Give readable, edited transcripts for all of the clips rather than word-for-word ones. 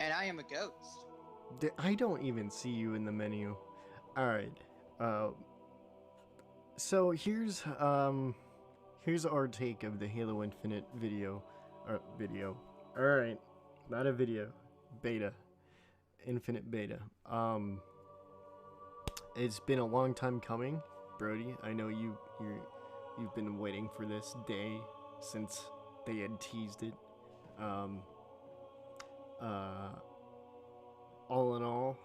And I am a ghost. I don't even see you in the menu. All right. Uh, so here's our take of the Halo Infinite video. Video. All right, not a video. Beta. Infinite beta. It's been a long time coming, Brody. I know you've been waiting for this day since they had teased it. Um, uh, all in all,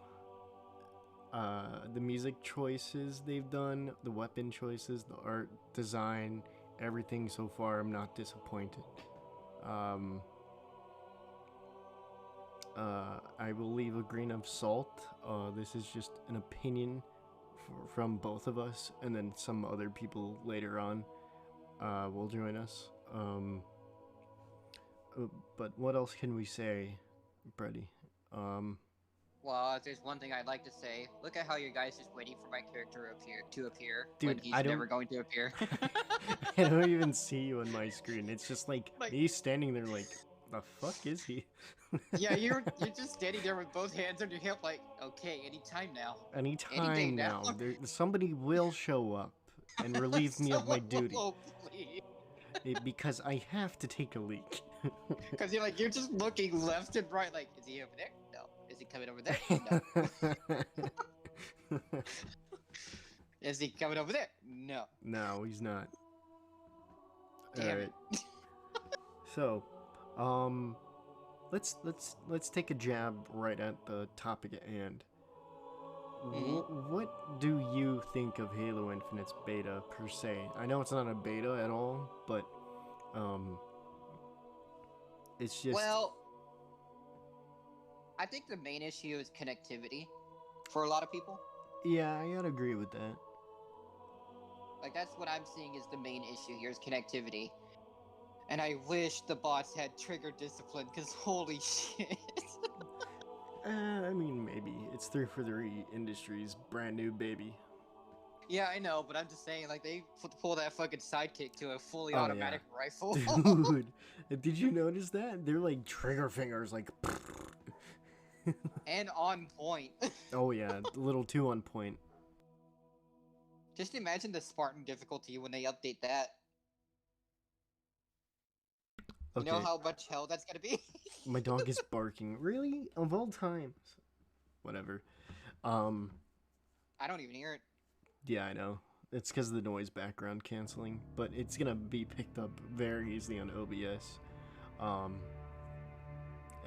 the music choices they've done, the weapon choices, the art design, everything so far, I'm not disappointed. Um, I will leave a grain of salt. This is just an opinion from both of us, and then some other people later on will join us. But what else can we say, Brady? Um, Well, if there's one thing I'd like to say, look at how you guys just waiting for my character to appear when Dude, he's I don't. never going to appear. I don't even see you on my screen. It's just like Like, me standing there, like, the fuck is he? yeah, you're just standing there with both hands on your hip, like, okay, anytime now, any day Anytime now. now, somebody will show up and relieve me of my Someone duty will, please. because I have to take a leak. Because you're just looking left and right, like, is he over there? No. Is he coming over there? No. Is he coming over there? No. No, he's not. Damn Alright. So, let's take a jab right at the topic at hand. What do you think of Halo Infinite's beta per se? I know it's not a beta at all, but it's just Well, I think the main issue is connectivity for a lot of people. yeah, I gotta agree with that. Like, that's what I'm seeing is the main issue here is connectivity. And I wish the bots had trigger discipline, because holy shit. I mean, maybe it's 343 Industries brand new baby. Yeah, I know, but I'm just saying, like, they pull that fucking sidekick to a fully Oh, automatic rifle. Dude, did you notice that? They're like trigger fingers, like. And on point. Oh yeah, a little too on point. Just imagine the Spartan difficulty when they update that. You know Okay, how much hell that's gonna be? my dog is barking. Really? Of all times. Whatever. I don't even hear it. Yeah, I know. It's because of the noise background canceling, but it's gonna be picked up very easily on OBS. Um.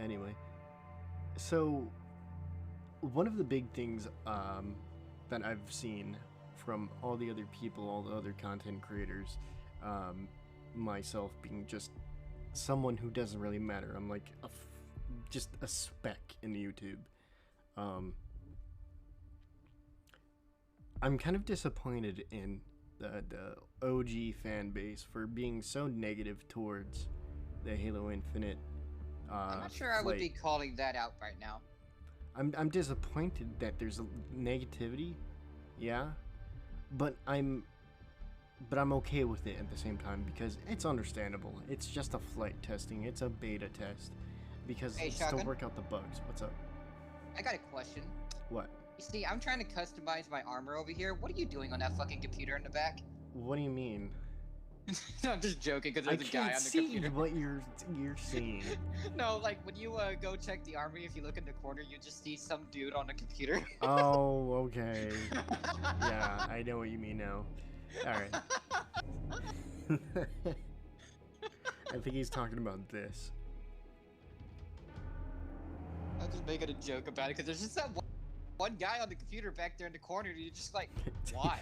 Anyway, so one of the big things that I've seen from all the other people, all the other content creators, myself being just someone who doesn't really matter. I'm like just a speck in YouTube. I'm kind of disappointed in the OG fan base for being so negative towards the Halo Infinite. I'm not sure I would be calling that out right now. I'm disappointed that there's negativity, yeah, but I'm okay with it at the same time because it's understandable. It's just a flight testing. It's a beta test because Hey, still Shotgun? work out the bugs. What's up? I got a question. What? You see, I'm trying to customize my armor over here. What are you doing on that fucking computer in the back? What do you mean? No, I'm just joking because I there's a guy can't on the see computer. what you're seeing. No, like when you go check the army, if you look in the corner, you just see some dude on the computer. Oh, okay. Yeah, I know what you mean now. All right. I think he's talking about this. I'm just making a joke about it because there's just that one guy on the computer back there in the corner. And you're just like, why?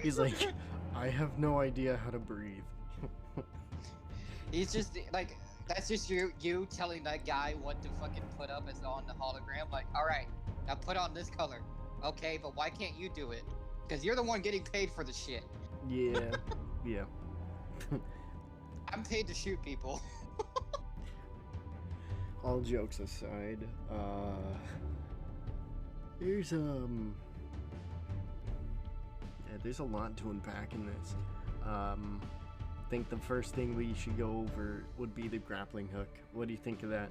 he's like, I have no idea how to breathe. He's just like, that's just you telling that guy what to fucking put up as on the hologram. Like, all right, now put on this color. Okay, but why can't you do it? Because you're the one getting paid for the shit. Yeah, yeah. I'm paid to shoot people. All jokes aside, there's there's a lot to unpack in this. I think the first thing we should go over would be the grappling hook. What do you think of that?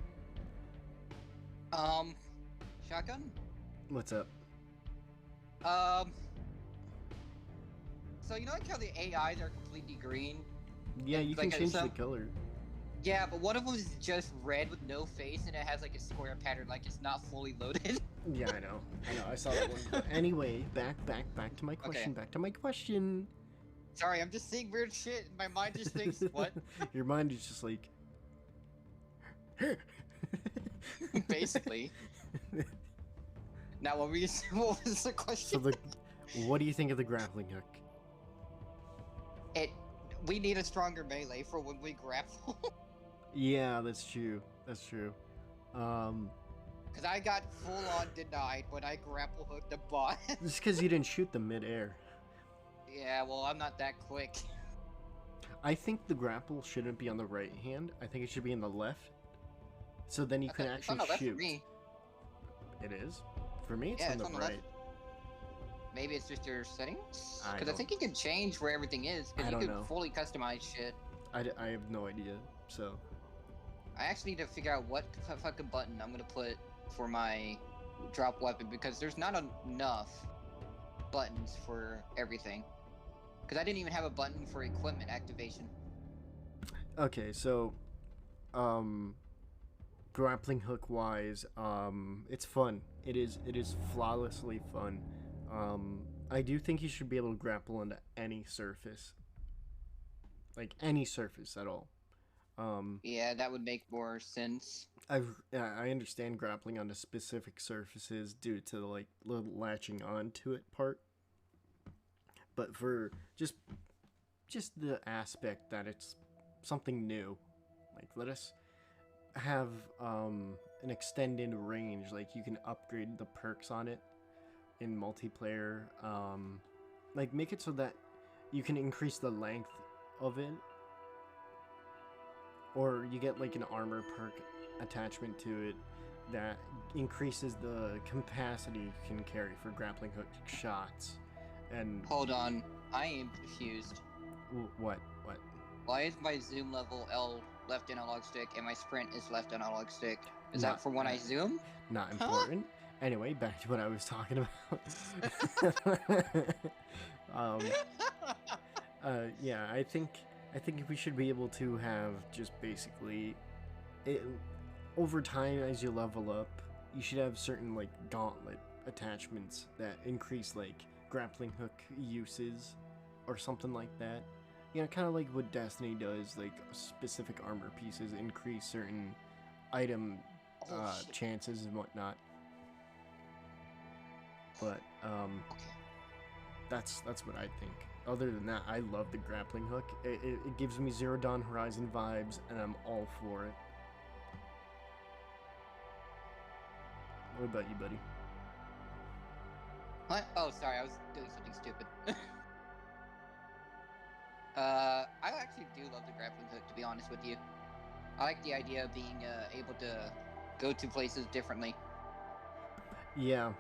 Um, shotgun. What's up? Um, so you know like how the AIs are completely green? Yeah, you can Like change the some, color. yeah, but one of them is just red with no face, and it has like a square pattern, like it's not fully loaded. Yeah, I know. I saw that one. But anyway, back to my question. Okay. Back to my question. Sorry, I'm just seeing weird shit, and my mind just thinks, what? Your mind is just like. Basically. Now, what was the question? So what do you think of the grappling hook? We need a stronger melee for when we grapple. Yeah, that's true. That's true. Because I got full on denied when I grapple hooked the bot. Just because you didn't shoot them mid-air. Yeah, well, I'm not that quick. I think the grapple shouldn't be on the right hand. I think it should be in the left. So then you can It's on actually the left shoot. for me. It is? For me, it's Yeah, on it's the on the right. left. Maybe it's just your settings? I Because I think you can change where everything is. I Because you don't can know. fully customize shit. I have no idea. So I actually need to figure out what fucking button I'm gonna put for my drop weapon because there's not enough buttons for everything. Because I didn't even have a button for equipment activation. okay, so grappling hook wise, it's fun. It is flawlessly fun. I do think you should be able to grapple onto any surface. Like any surface at all. Yeah, that would make more sense. I understand grappling onto specific surfaces due to like the latching onto it part. But for just the aspect that it's something new, like let us have an extended range. Like you can upgrade the perks on it in multiplayer. Like make it so that you can increase the length of it, or you get like an armor perk attachment to it that increases the capacity you can carry for grappling hook shots. And Hold on, I am confused. what? Why is my zoom level L left analog stick and my sprint is left analog stick? Is that Not- for when I zoom? Not Huh? important. Anyway, back to what I was talking about. Yeah, I think we should be able to have just basically, over time as you level up, you should have certain like gauntlet attachments that increase like grappling hook uses or something like that. You know, kind of like what Destiny does, like specific armor pieces increase certain item Shit. chances and whatnot. But that's what I think. Other than that, I love the grappling hook. It gives me Zero Dawn Horizon vibes, and I'm all for it. What about you, buddy? What? Oh, sorry, I was doing something stupid. I actually do love the grappling hook, to be honest with you. I like the idea of being able to go to places differently. Yeah,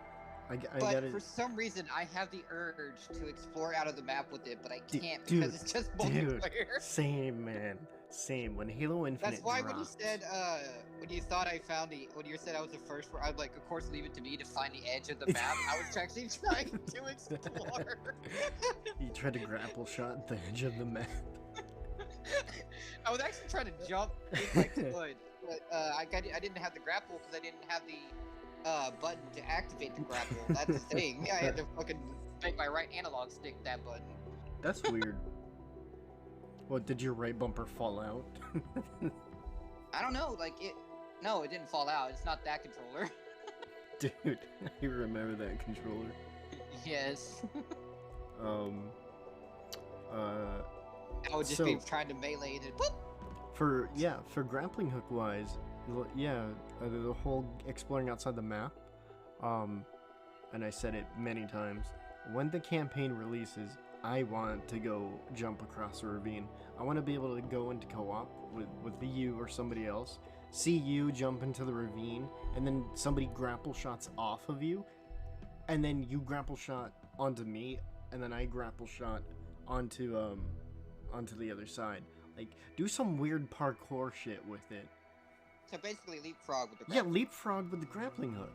I But got it. for some reason, I have the urge to explore out of the map with it, but I can't Dude, because it's just dude, multiplayer. same man, same. When Halo Infinite That's why when you dropped- said, when you thought I found when you said I was the first, I'm like, of course, leave it to me to find the edge of the map. I was actually trying to explore. you tried to grapple shot the edge of the map. I was actually trying to jump if I could, but I didn't have the grapple because I didn't have the button to activate the grapple. That's the thing. I had to fucking make my right analog stick that button. That's weird. What, did your right bumper fall out? I don't know, like it. No, it didn't fall out. It's not that controller. Dude, I remember that controller. Yes. I would just be So- trying to melee it and whoop. For grappling hook wise, the whole exploring outside the map, and I said it many times, when the campaign releases, I want to go jump across a ravine. I want to be able to go into co-op with you or somebody else, see you jump into the ravine, and then somebody grapple shots off of you, and then you grapple shot onto me, and then I grapple shot onto the other side. Like, do some weird parkour shit with it. So basically, leapfrog with the Yeah, grapple. leapfrog with the grappling hook.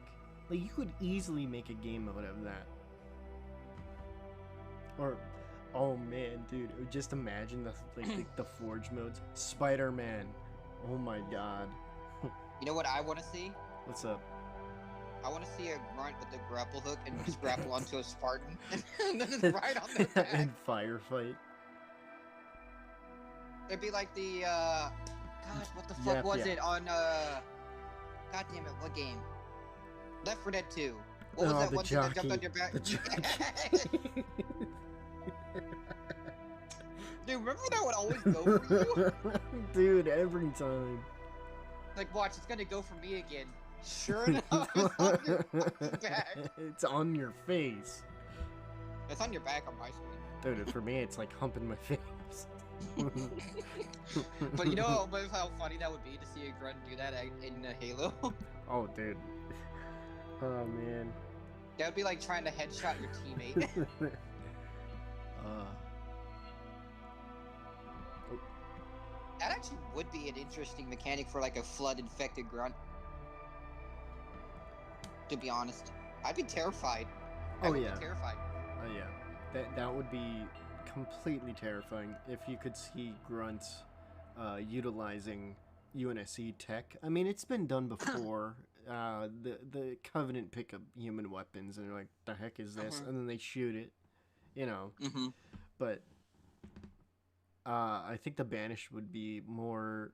Like, you could easily make a game mode out of that. Or, oh man, dude, just imagine the Forge modes. Spider-Man. Oh my god. You know what I want to see? What's up? I want to see a grunt with the grapple hook and just grapple onto a Spartan and then ride on their back. And firefight. It'd be like the gosh, what the fuck was it on god damn it, what game? Left 4 Dead 2. What was that the one thing that jumped on your back? The jockey. Dude, remember that would always go for you? Dude, every time. Like, watch, it's gonna go for me again. Sure enough, it's on your fucking back. It's on your face. It's on your back on my screen. Dude, for me, it's like humping my face. But you know how funny that would be to see a grunt do that in Halo? Oh, dude. Oh, man. That would be like trying to headshot your teammate. That actually would be an interesting mechanic for like a flood-infected grunt. To be honest, I'd be terrified. I would be terrified. Oh yeah. That would be completely terrifying if you could see grunts utilizing UNSC tech. I mean, it's been done before. The Covenant pick up human weapons and they're like, "The heck is this?" And then they shoot it. You know. But I think the Banished would be more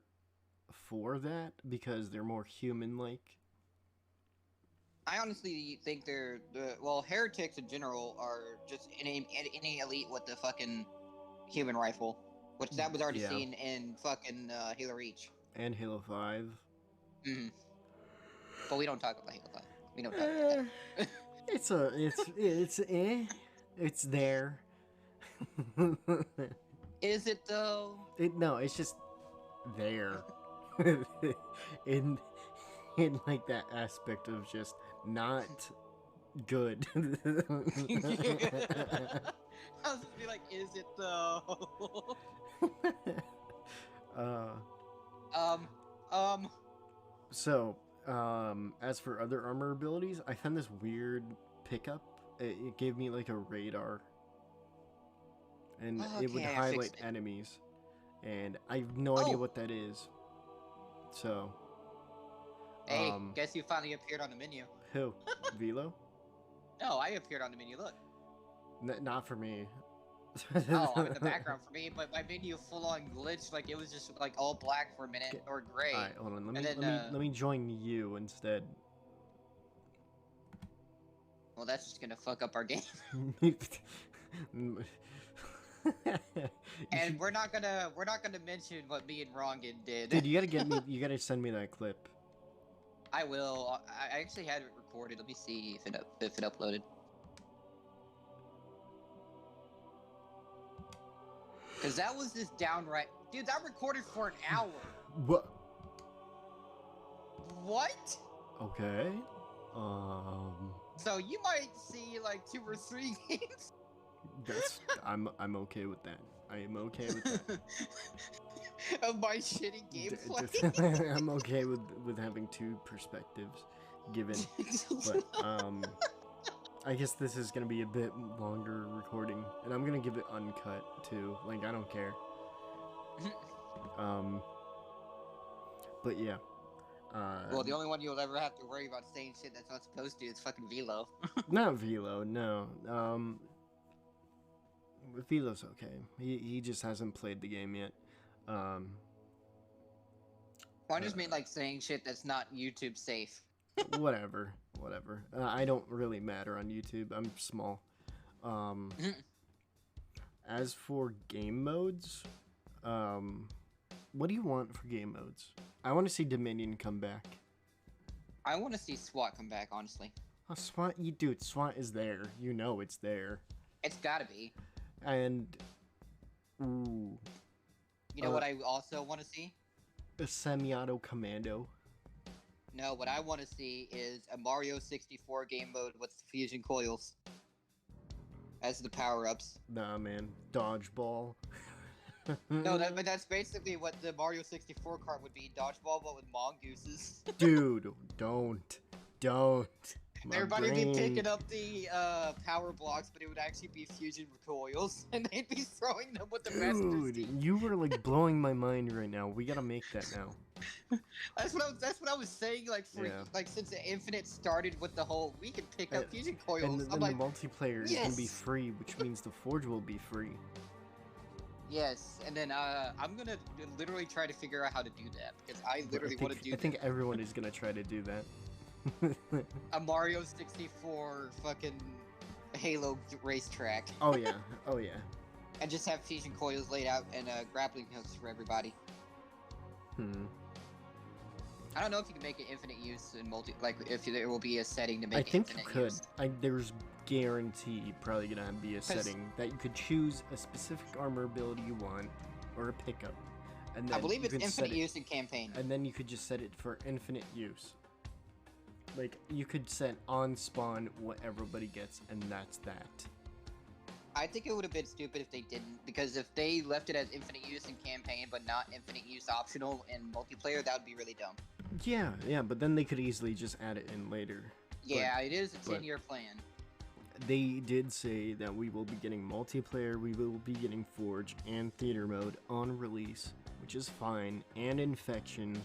for that because they're more human-like. I honestly think heretics in general are just any elite with the fucking human rifle, which that was already seen in fucking Halo Reach and Halo 5. But we don't talk about Halo 5. We don't talk about that. It's there. Is it though? No, it's just there. in like that aspect of just not good. I was just be like, is it though? So, as for other armor abilities, I found this weird pickup. It gave me like a radar. And it would highlight enemies. And I have no idea what that is. So. Hey, guess who finally appeared on the menu? Who? Velo? No, I appeared on the menu, look. Not for me. Oh, I'm in the background for me, but my menu full on glitched, like it was just like all black for a minute, or gray. Alright, hold on, let me join you instead. Well, that's just gonna fuck up our game. And we're not gonna mention what me and Rongan did. Dude, you gotta send me that clip. I will. I actually had it recorded. Let me see if it uploaded. Cause that was just downright, dude. That recorded for an hour. What? What? Okay. So you might see like 2 or 3 games. I'm okay with that. I am okay with that. Of my shitty gameplay. I'm okay with having 2 perspectives given. But I guess this is gonna be a bit longer recording, and I'm gonna give it uncut too. Like, I don't care. But yeah. Well, the only one you'll ever have to worry about saying shit that's not supposed to is fucking Velo. Not Velo, no. Velo's okay. He just hasn't played the game yet. Well, I just mean like saying shit that's not YouTube safe. Whatever. I don't really matter on YouTube. I'm small. As for game modes, what do you want for game modes? I want to see Dominion come back. I want to see SWAT come back, honestly. Oh, SWAT, dude, SWAT is there. You know it's there. It's gotta be. And, ooh. You know what I also want to see? A semi-auto commando. No, what I want to see is a Mario 64 game mode with fusion coils as the power-ups. Nah, man. Dodgeball. No, but that's basically what the Mario 64 cart would be: dodgeball, but with mongooses. Dude, don't. My Everybody would be brain. picking up the power blocks, but it would actually be fusion recoils, and they'd be throwing them with the Master Dude, Steam. you were like blowing my mind right now. We gotta make that now. That's what I was saying. Like Yeah. like since the Infinite started with the whole, we can pick up fusion And coils. then I'm the like, multiplayer is gonna be yes! free, which means the Forge will be free. yes, and then I'm gonna literally try to figure out how to do that because I But literally want to do I think that. everyone is gonna try to do that. A Mario 64 fucking Halo racetrack, Oh yeah, oh yeah. and just have fusion coils laid out and grappling hooks for everybody. I don't know if you can make it infinite use in like if there will be a setting to make I it think you infinite could. use. There's guarantee probably gonna be a setting that you could choose a specific armor ability you want, or a pickup, and then I believe you it's can set infinite it, use in campaign. and then you could just set it for infinite use. Like you could set on spawn what everybody gets, and that's that. I think it would have been stupid if they didn't, because if they left it as infinite use in campaign but not infinite use optional in multiplayer, that would be really dumb. Yeah, but then they could easily just add it in later. Yeah, it is a but- 10-year plan. They did say that we will be getting multiplayer, we will be getting Forge and Theater mode on release, which is fine, and Infection.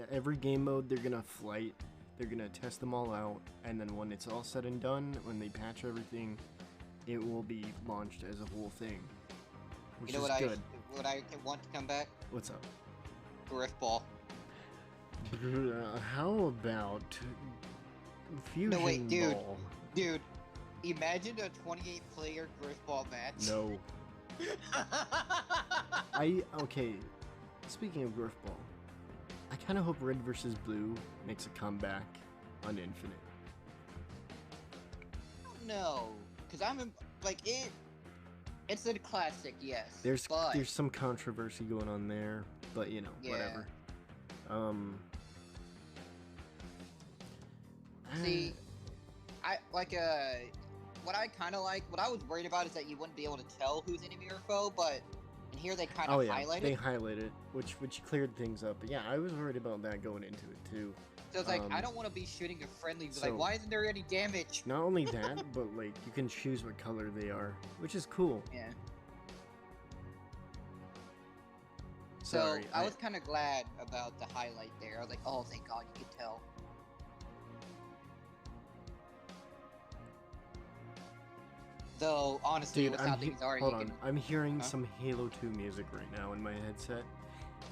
Every game mode they're gonna flight, they're gonna test them all out, and then when it's all said and done, when they patch everything, it will be launched as a whole thing, which You know is what good. what I want to come back? What's up? Griffball. How about Fusion No, wait, dude. Ball? Dude, imagine a 28-player Griffball match. No. Okay, speaking of Griff Ball, I kind of hope Red vs. Blue makes a comeback on Infinite. No, because it's a classic, yes. There's but some controversy going on there, but you know, Yeah. whatever. see, what I was worried about is that you wouldn't be able to tell who's enemy or foe, but in here they kind of oh yeah, highlight they it. highlighted it, which cleared things up. But yeah, I was worried about that going into it too. So it's like, I um, don't want to be shooting a friendly, so- like, why isn't there any damage? Not only that, but like you can choose what color they are, which is cool. Yeah. Sorry, So I was kind of glad about the highlight there. I was like, oh, thank God you could tell. Though, honestly, Dude, with how things are, hold you on. can... I'm hearing Huh? some Halo 2 music right now in my headset.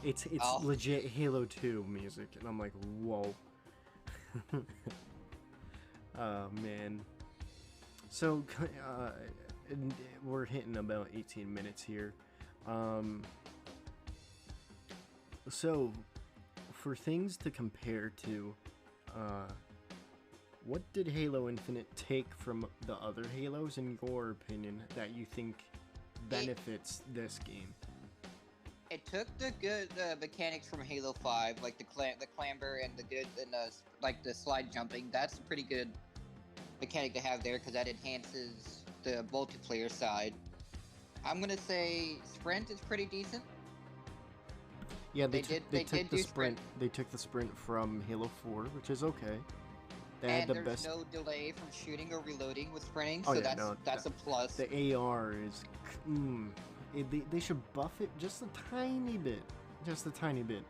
It's Oh. legit Halo 2 music, and I'm like, whoa. Oh man. So and we're hitting about 18 minutes here. So for things to compare to, what did Halo Infinite take from the other Halos, in your opinion, that you think benefits this game? It took the good mechanics from Halo 5, like the clamber and like the slide jumping. That's a pretty good mechanic to have there because that enhances the multiplayer side. I'm gonna say sprint is pretty decent. Yeah, They they did took the do sprint. sprint. They took the sprint from Halo 4, which is okay. They And had the there's best. no delay from shooting or reloading with sprinting, Oh, so yeah, that's a plus. The AR is. They should buff it just a tiny bit. Just a tiny bit.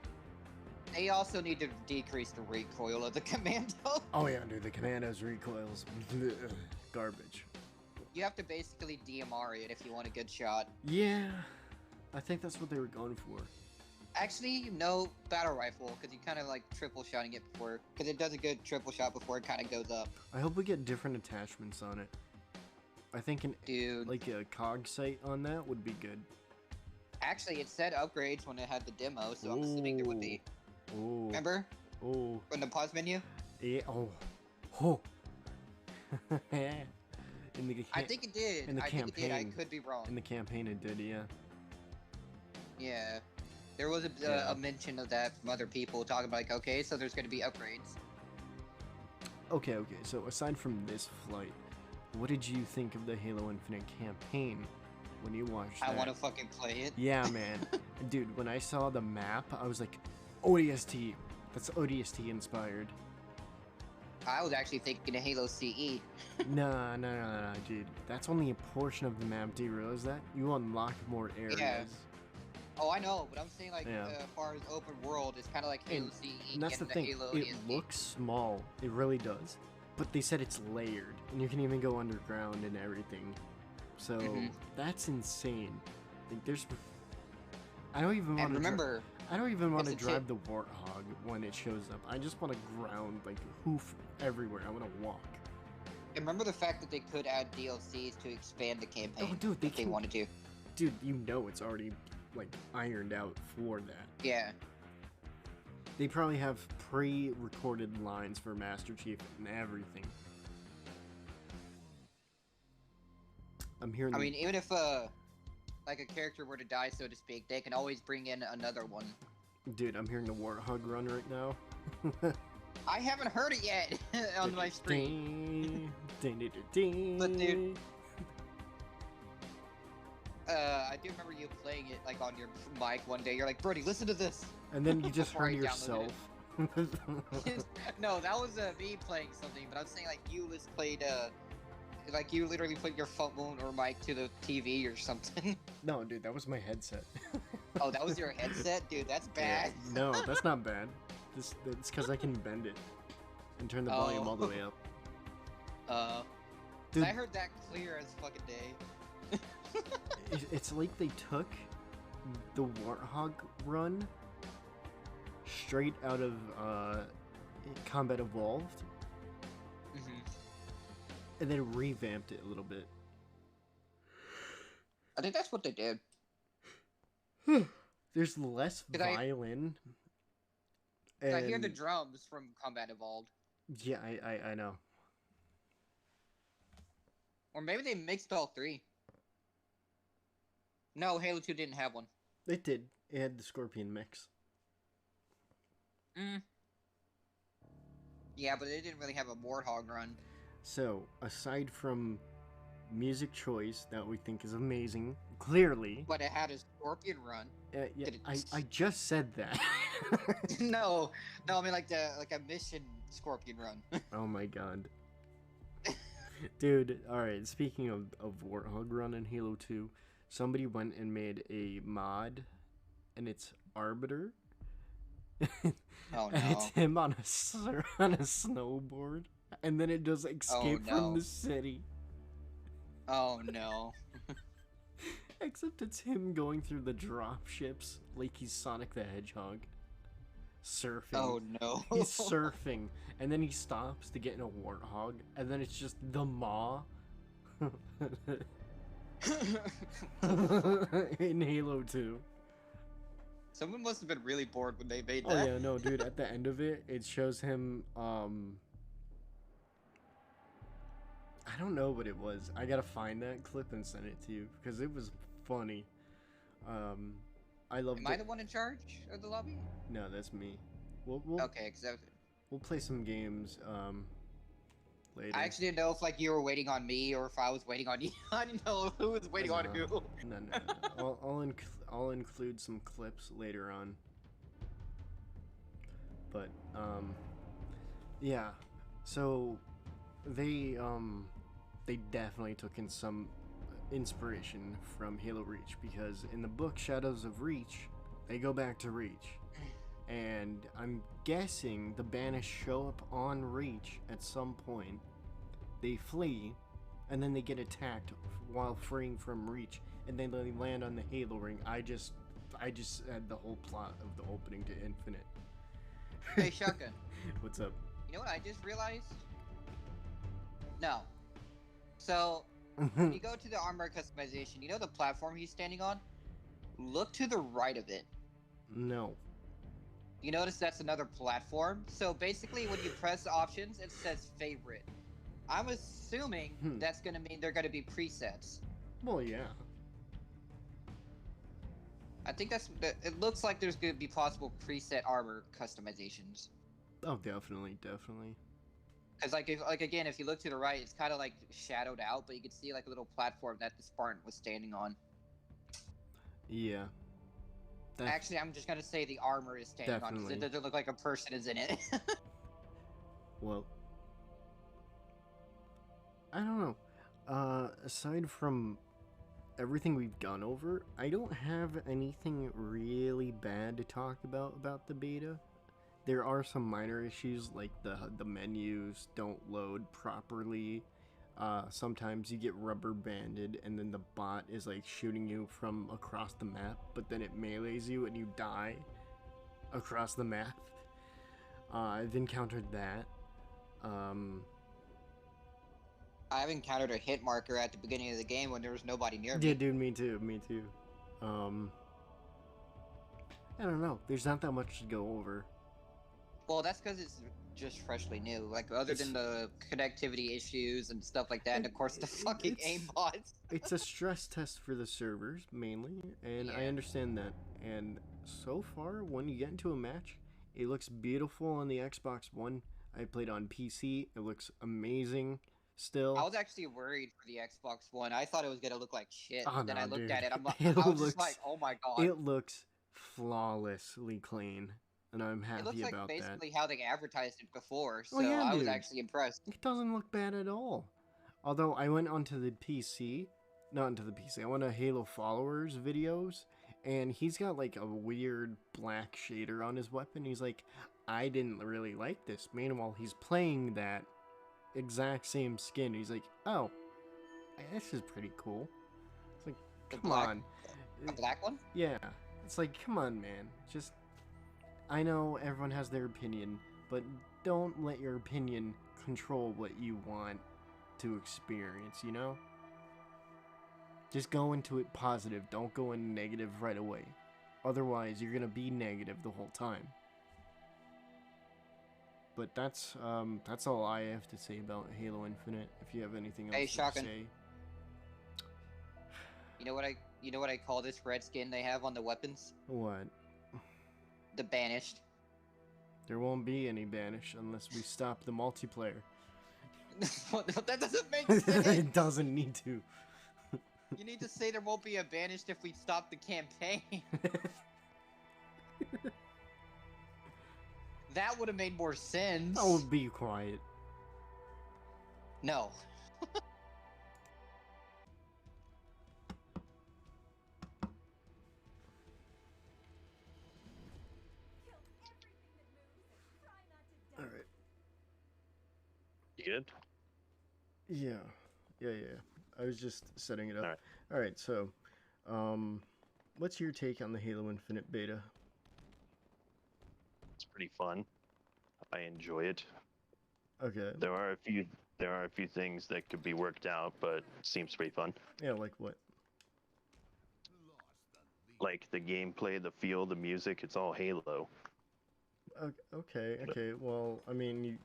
They also need to decrease the recoil of the commando. Oh yeah, dude, the commando's recoils. Garbage. You have to basically DMR it if you want a good shot. Yeah, I think that's what they were going for. Actually, no, battle rifle, because you kind of like triple shotting it before, because it does a good triple shot before it kind of goes up. I hope we get different attachments on it. I think Dude, like a cog sight on that would be good. actually, it said upgrades when it had the demo, so I'm assuming there would be. Oh. Remember? Oh. In the pause menu? Yeah. Oh. Oh. In the I think it did. in the I think it did. I campaign. could be wrong. in the campaign it did, yeah. Yeah. There was Yeah. a mention of that from other people talking about, like, okay, so there's going to be upgrades. Okay. So aside from this flight, what did you think of the Halo Infinite campaign? when you watch I that. want to fucking play it. Yeah, man. Dude, when I saw the map, I was like, ODST. That's ODST inspired. I was actually thinking of Halo CE. Nah, dude. That's only a portion of the map. Do you realize that? You unlock more areas. Yeah. Oh, I know, but I'm saying like Yeah. as far as open world, it's kind of like Halo CE. And that's the getting thing. Halo It ODST. looks small. It really does. But they said it's layered, and you can even go underground and everything. So that's insane. Like, there's. I don't even want And to. remember, I don't even want to it's a drive the Warthog when it shows up. I just want to ground, like, hoof everywhere. I want to walk. and remember the fact that they could add DLCs to expand the campaign. Oh, dude, if they wanted to. Dude, you know it's already, like, ironed out for that. Yeah. They probably have pre-recorded lines for Master Chief and everything. I'm hearing. I mean, even if like a character were to die, so to speak, they can always bring in another one. Dude, I'm hearing the Warthog run right now. I haven't heard it yet on my stream. But dude, I do remember you playing it like on your mic one day. You're like, Brody, listen to this. And then you just Before heard I downloaded yourself. No, that was me playing something, but I'm saying like you just played like you literally put your phone or mic to the TV or something. No, dude, that was my headset. Oh, that was your headset, dude. That's bad. Yeah, no, that's not bad. It's because I can bend it and turn the volume all the way up. Dude, Dude, I heard that clear as fucking day. it's like they took the Warthog run straight out of Combat Evolved and then revamped it a little bit. I think that's what they did. There's less violin. And I hear the drums from Combat Evolved. Yeah, I know. Or maybe they mixed all three. No, Halo 2 didn't have one. It did. It had the Scorpion mix. Yeah, but it didn't really have a Warthog run. So, aside from music choice that we think is amazing, clearly... But it had a Scorpion run. Yeah, I just said that. No, I mean like a mission Scorpion run. Oh my god. Dude, alright, speaking of Warthog run in Halo 2, somebody went and made a mod, and it's Arbiter. Oh no. And it's him on a snowboard, and then it does Escape from the City. Oh no. Except it's him going through the drop ships like he's Sonic the Hedgehog. Surfing. Oh no. He's surfing, and then he stops to get in a Warthog, and then it's just the Maw. In Halo 2. Someone must have been really bored when they made Oh that. yeah, no, dude. At the end of it, it shows him. I don't know what it was. I gotta find that clip and send it to you because it was funny. I love. Am I the one in charge of the lobby? No, that's me. We'll okay, because we'll play some games later. I actually didn't know if like you were waiting on me or if I was waiting on you. I didn't know who was waiting on who. No. I'll include some clips later on. But yeah. So they definitely took in some inspiration from Halo Reach because in the book Shadows of Reach, they go back to Reach. And I'm guessing the Banished show up on Reach at some point. They flee, and then they get attacked while freeing from Reach, and then they land on the Halo ring. I just had the whole plot of the opening to Infinite. Hey, Shotgun. What's up? You know what I just realized? No. So, when you go to the armor customization, you know the platform he's standing on? Look to the right of it. No. You notice that's another platform? So basically when you press options, it says favorite. I'm assuming that's going to mean they're going to be presets. Well, yeah. I think it looks like there's going to be possible preset armor customizations. Oh, definitely. Because if you look to the right, it's kind of like shadowed out, but you can see like a little platform that the Spartan was standing on. Yeah. Actually, I'm just gonna say the armor is standing on because it Definitely. doesn't look like a person is in it. Well, I don't know. Aside from everything we've gone over, I don't have anything really bad to talk about the beta. There are some minor issues like the menus don't load properly. Sometimes you get rubber banded and then the bot is like shooting you from across the map, but then it melees you and you die across the map. I've encountered that. Um, I've encountered a hit marker at the beginning of the game when there was nobody near yeah, me. dude, me too, me too. Um, I don't know. There's not that much to go over. Well, that's because it's just freshly new. Like, other It's than the connectivity issues and stuff like that, and of course the fucking aimbots. it's a stress test for the servers mainly, and I Yeah. understand that. And so far, when you get into a match, it looks beautiful on the Xbox One. I played on PC. It looks amazing. I Still, was actually worried for the Xbox One. I thought it was gonna look like shit. oh Then I no, looked dude, at it. it I was just like, looks oh my god. it looks flawlessly clean, and I'm It looks happy like about that. basically how they advertised it before. Oh So yeah, I was dude, actually impressed. it doesn't look bad at all. Although I went onto the PC, not onto the PC, I went to Halo Followers videos, and he's got like a weird black shader on his weapon. He's like, I didn't really like this. Meanwhile, he's playing that exact same skin. He's like, oh, this is pretty cool. It's like, The come black, on. a black one. Yeah. It's like, come on, man. Just, I know everyone has their opinion, but don't let your opinion control what you want to experience, you know? Just go into it positive. Don't go in negative right away. Otherwise, you're gonna be negative the whole time. But that's all I have to say about Halo Infinite. If you have anything else Hey, to Shotgun. say, You know what I call this red skin they have on the weapons? what? The banished. There won't be any banish unless we stop the multiplayer. That doesn't make sense. It doesn't need to. You need to say there won't be a banished if we stop the campaign. That would have made more sense. Oh, be quiet. No. All right. You good? Yeah. I was just setting it up. All right. All right. So, what's your take on the Halo Infinite beta? It's pretty fun. I enjoy it. Okay. There are a few things that could be worked out, but it seems pretty fun. Yeah, like what? Like the gameplay, the feel, the music, it's all Halo. Okay. Well, I mean,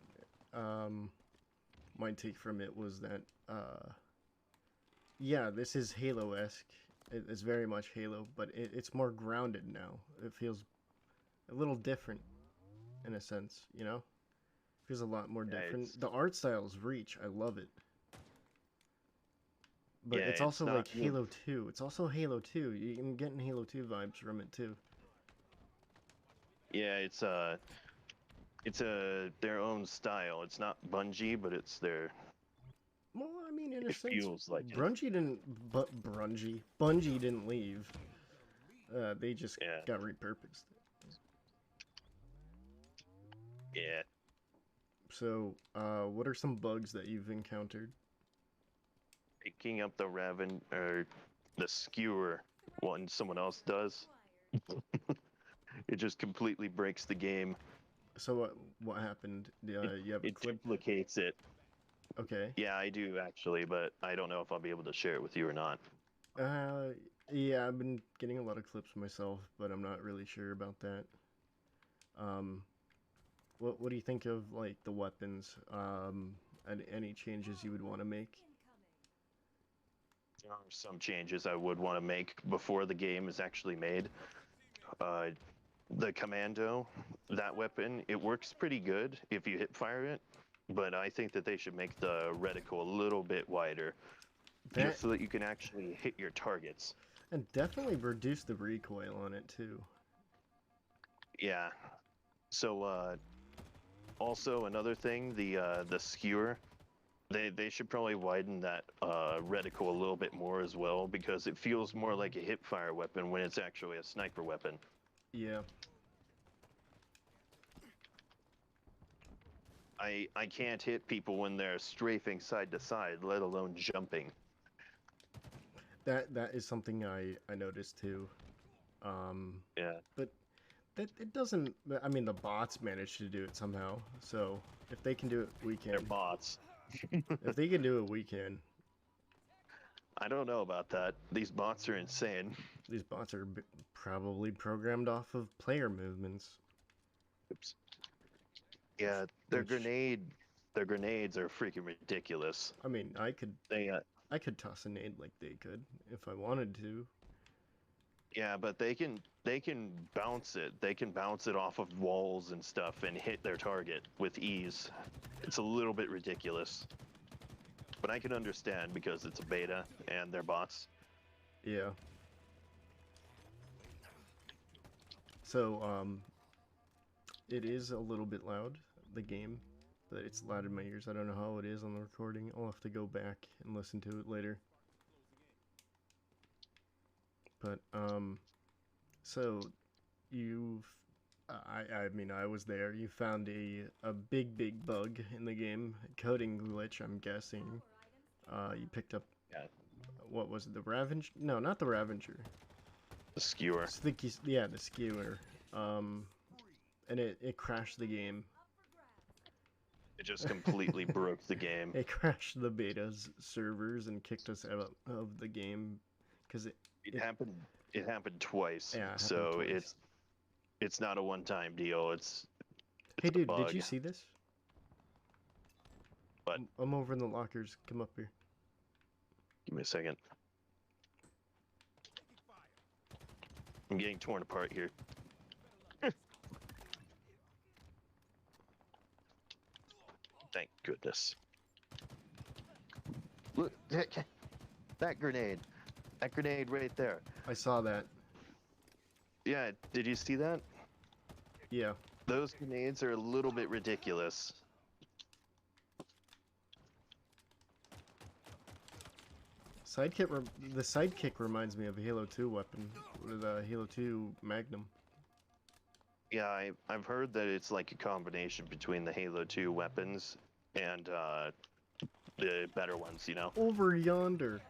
my take from it was that, yeah, this is Halo-esque. It's very much Halo, but it's more grounded now. It feels a little different, in a sense, you know? Feels a lot more Yeah, different. The art style's Reach. I love it. But Yeah, it's it's also not like new. Halo 2. It's also Halo 2. I'm getting Halo 2 vibes from it too. Yeah, it's their own style. It's not Bungie, but it's their. Well, I mean, in a It sense, feels like it. Bungie didn't leave. They just Yeah. got repurposed. Yeah. So, what are some bugs that you've encountered? Picking up the Raven or the skewer when someone else does. It just completely breaks the game. So, what happened? You have a It clip? duplicates it. Okay. Yeah, I do actually, but I don't know if I'll be able to share it with you or not. Yeah, I've been getting a lot of clips myself, but I'm not really sure about that. Um, what do you think of like the weapons? And any changes you would want to make? There are some changes I would want to make before the game is actually made. Uh, the Commando, that weapon, it works pretty good if you hip fire it, but I think that they should make the reticle a little bit wider, That just so that you can actually hit your targets. And definitely reduce the recoil on it too. Yeah. So also another thing, the skewer, they should probably widen that reticle a little bit more as well because it feels more like a hip fire weapon when it's actually a sniper weapon. Yeah. I can't hit people when they're strafing side to side, let alone jumping. That is something I noticed too. Yeah. But that it doesn't. I mean, the bots managed to do it somehow. So if they can do it, we They're can. bots. If they can do it, we can. I don't know about that. These bots are insane. These bots are probably programmed off of player movements. Oops. Yeah, their Which- grenades are freaking ridiculous. I mean, They I could toss a nade like they could if I wanted to. yeah, but they can bounce it. They can bounce it off of walls and stuff and hit their target with ease. It's a little bit ridiculous. But I can understand because it's a beta and they're bots. Yeah. So, it is a little bit loud, the game, but it's loud in my ears. I don't know how it is on the recording. I'll have to go back and listen to it later. But, so you've, I mean, I was there. You found a big bug in the game, coding glitch, I'm guessing. You picked up, Yeah. what was it, the Ravager? No, not the Ravager. The skewer. Yeah, the skewer. And it crashed the game. It just completely broke the game. It crashed the beta's servers and kicked us out of the game because It happened. It happened twice. Yeah, it happened so twice. it's not a one-time deal. It's Hey, a dude, bug. did you see this? What? I'm over in the lockers. Come up here. Give me a second. I'm getting torn apart here. Thank goodness. Look, that grenade. That grenade right there. I saw that. Yeah, did you see that? Yeah. Those grenades are a little bit ridiculous. The sidekick reminds me of a Halo 2 weapon, the Halo 2 Magnum. Yeah, I've heard that it's like a combination between the Halo 2 weapons and the better ones, you know? Over yonder.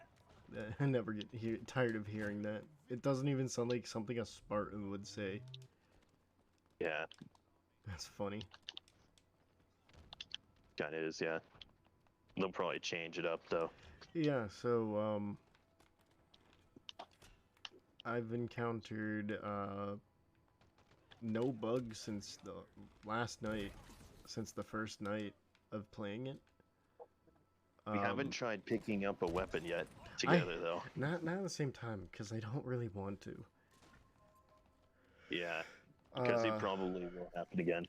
I never get tired of hearing that. It doesn't even sound like something a Spartan would say. Yeah, That's funny. kind of is, yeah. They'll probably change it up, though. Yeah, so, I've encountered, no bugs since the last night, since the first night of playing it. We haven't tried picking up a weapon yet together, though. Not at the same time, because I don't really want to. Yeah, because it Uh, probably will happen again.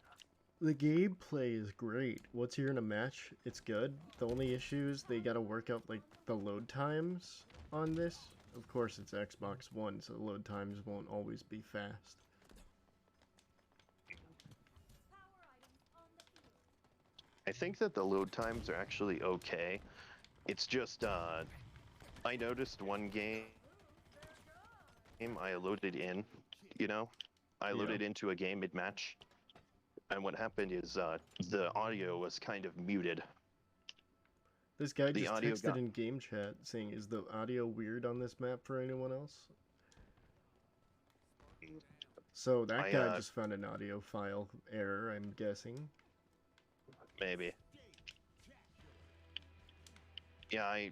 The gameplay is great. Once you're in a match, it's good. The only issue is they gotta work out, like, the load times on this. Of course, it's Xbox One, so the load times won't always be fast. I think that the load times are actually okay. It's just, I noticed one game I loaded in, you know? I loaded into a game mid-match, and what happened is, the audio was kind of muted. This guy The just audio texted got- in game chat saying, "Is the audio weird on this map for anyone else?" So that guy just found an audio file error, I'm guessing. Maybe. Yeah, I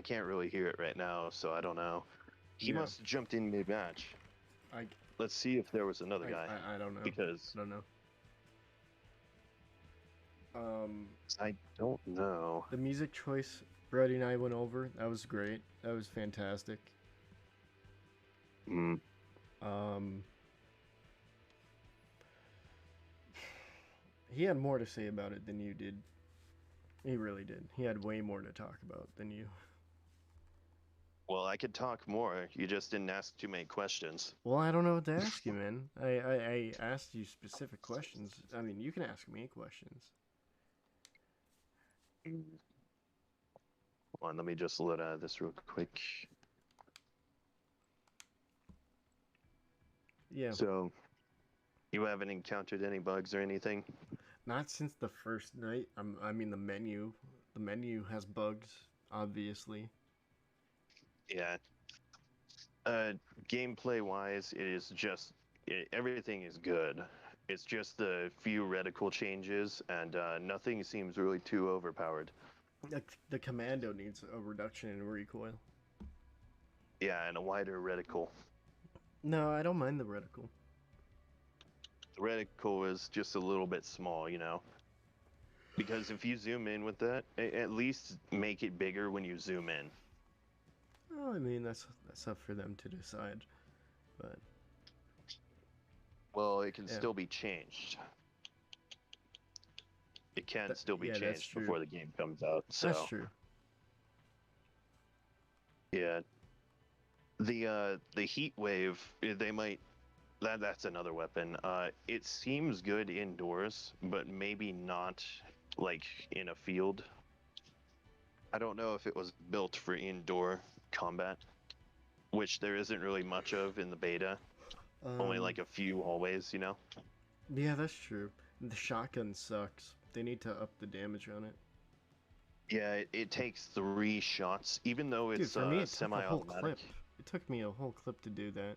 can't really hear it right now, so I don't know. He Yeah. must have jumped in mid-match. I Let's see if there was another guy, I don't know. because I don't know. I don't know. The music choice Brody and I went over. That was great. That was fantastic. Mm. He had more to say about it than you did. He really did. He had way more to talk about than you. Well, I could talk more. You just didn't ask too many questions. Well, I don't know what to ask you, man. I asked you specific questions. I mean, you can ask me questions. Hold on, let me just load out of this real quick. Yeah, So, you haven't encountered any bugs or anything? not since the first night. I mean, the menu. The menu has bugs, obviously. Yeah. Gameplay wise, it is just everything is good. It's just the few reticle changes, and nothing seems really too overpowered. The commando needs a reduction in recoil. Yeah, and a wider reticle. No, I don't mind the reticle. The reticle is just a little bit small, because if you zoom in with that, at least make it bigger when you zoom in. Well, I mean, that's up for them to decide. But Well, it can yeah, still be changed. It can still be yeah, that's changed true. before the game comes out. So That's true. yeah, the heat wave, they might that's another weapon. It seems good indoors, but maybe not like in a field. I don't know if it was built for indoor combat, which there isn't really much of in the beta. Only like a few hallways. Yeah, that's true. The shotgun sucks. They need to up the damage on it. Yeah, it takes 3 shots, even though Dude, it's for me, it took a whole semi-automatic. clip. It took me a whole clip to do that.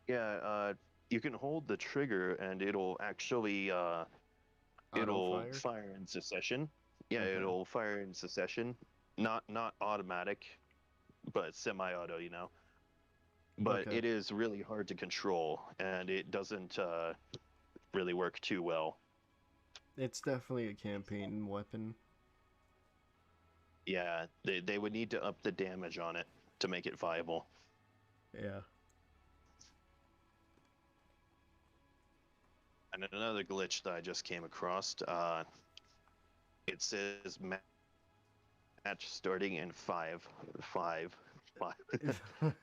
Yeah, you can hold the trigger and it'll actually Auto it'll fire. fire in succession. Yeah, Okay. it'll fire in succession. Not automatic, but semi-auto. But Okay. it is really hard to control, and it doesn't really work too well. It's definitely a campaign weapon. Yeah, they would need to up the damage on it to make it viable. Yeah. And another glitch that I just came across, it says match starting in 5. 5. 5.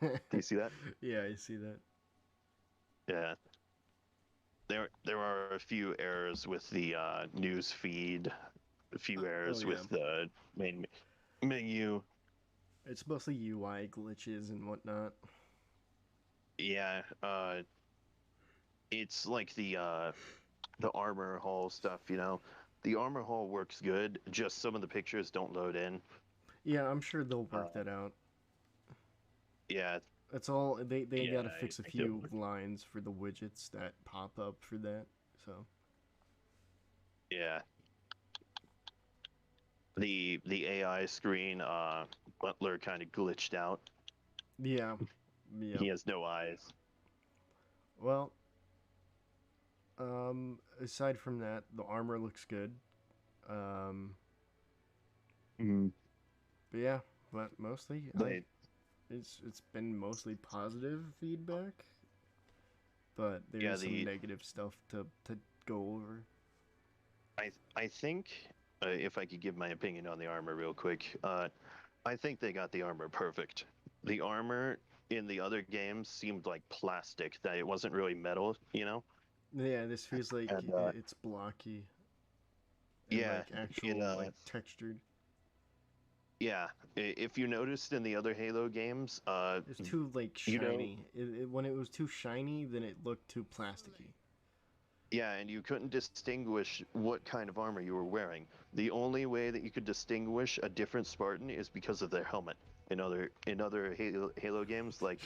Do you see that? Yeah, I see that. Yeah. There are a few errors with the news feed, a few errors yeah. with the main menu. It's mostly UI glitches and whatnot. Yeah, it's like the armor hall stuff. The armor hall works good, just some of the pictures don't load in. Yeah, I'm sure they'll work that out. Yeah. It's all they Yeah, gotta I fix a think they'll few work. lines for the widgets that pop up for that. So Yeah. The AI screen, Butler kind of glitched out. yeah, yeah. He has no eyes. Well, aside from that, the armor looks good. Um, but yeah, but mostly it's been mostly positive feedback, but there's some negative stuff to go over. I think if I could give my opinion on the armor real quick, I think they got the armor perfect. The armor in the other games seemed like plastic, that it wasn't really metal. Yeah, this feels like And it's blocky and yeah, like actual like textured. Yeah, if you noticed in the other Halo games, It's too like shiny. When it was too shiny, then it looked too plasticky. Yeah, and you couldn't distinguish what kind of armor you were wearing. The only way that you could distinguish a different Spartan is because of their helmet. In other Halo games like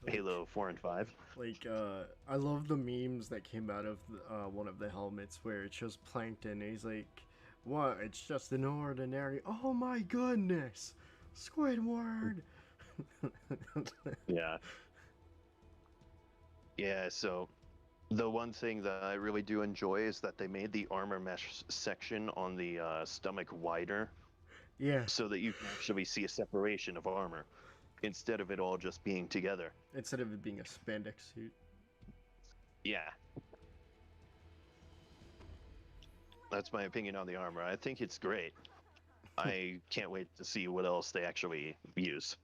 Halo 4 and 5. Like I love the memes that came out of one of the helmets where it shows Plankton and he's like, "What? It's just an ordinary." Oh my goodness, Squidward. Yeah. Yeah. So the one thing that I really do enjoy is that they made the armor mesh section on the stomach wider. Yeah. So that you can actually see a separation of armor instead of it all just being together. Instead of it being a spandex suit. Yeah. That's my opinion on the armor. I think it's great. I can't wait to see what else they actually use.